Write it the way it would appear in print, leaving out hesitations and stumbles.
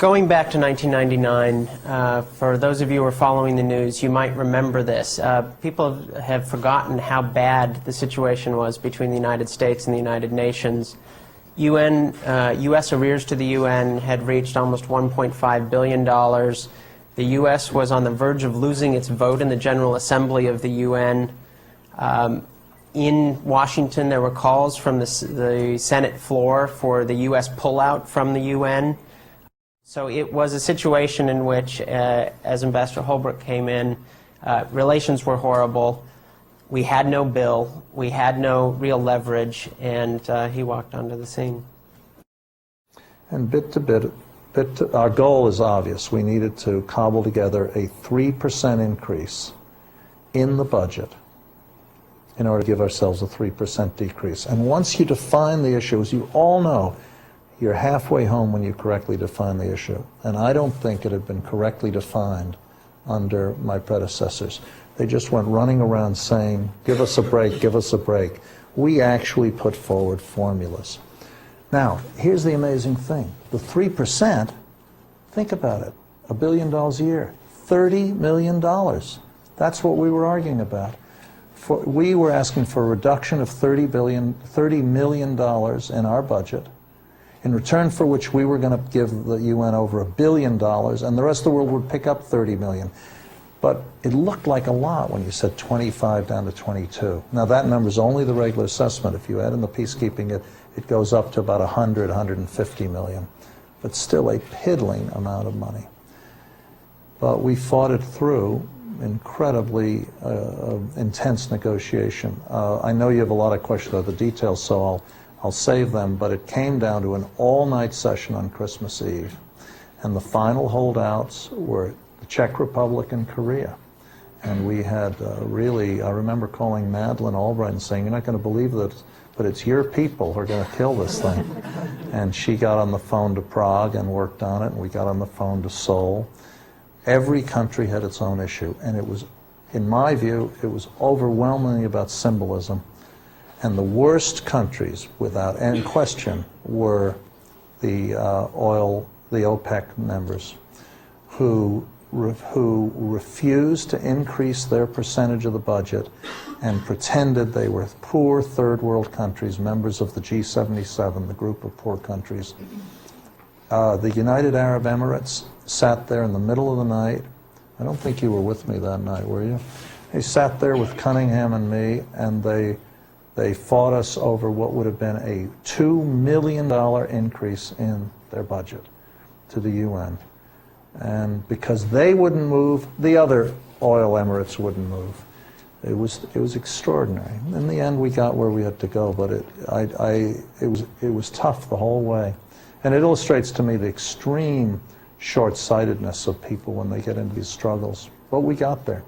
Going back to 1999, for those of you who are following the news, you might remember this. People have forgotten how bad the situation was between the United States and the United Nations. U.S. arrears to the UN had reached almost $1.5 billion. The U.S. was on the verge of losing its vote in the General Assembly of the UN. In Washington, there were calls from the Senate floor for the U.S. pullout from the UN. So it was a situation in which, as Ambassador Holbrooke came in, relations were horrible. We had no bill, we had no real leverage, and he walked onto the scene. And bit to bit, our goal is obvious. We needed to cobble together a 3% increase in the budget in order to give ourselves a 3% decrease. And once you define the issue, as you all know, you're halfway home when you correctly define the issue. And I don't think it had been correctly defined under my predecessors. They just went running around saying, give us a break, give us a break. We actually put forward formulas. Now, here's the amazing thing. The 3%, think about it, $1 billion a year, $30 million. That's what we were arguing about. We were asking for a reduction of $30 million in our budget, in return for which we were going to give the UN over $1 billion, and the rest of the world would pick up $30 million. But it looked like a lot when you said 25 down to 22. Now that number is only the regular assessment. If you add in the peacekeeping, it goes up to about 100, 150 million. But still a piddling amount of money. But we fought it through incredibly intense negotiation. I know you have a lot of questions about the details, so I'll save them, but it came down to an all-night session on Christmas Eve. And the final holdouts were the Czech Republic and Korea. And we had really, I remember calling Madeleine Albright and saying, you're not going to believe this, but it's your people who are going to kill this thing. And she got on the phone to Prague and worked on it, and we got on the phone to Seoul. Every country had its own issue, and it was, in my view, it was overwhelmingly about symbolism. And the worst countries, without any question, were the OPEC members, who refused to increase their percentage of the budget and pretended they were poor third world countries, members of the G77, the group of poor countries. The United Arab Emirates sat there in the middle of the night. I don't think you were with me that night, were you? They sat there with Cunningham and me, and they fought us over what would have been a $2 million increase in their budget to the UN. And because they wouldn't move, the other oil emirates wouldn't move. It was extraordinary. In the end, we got where we had to go, but it was tough the whole way. And it illustrates to me the extreme short-sightedness of people when they get into these struggles. But we got there.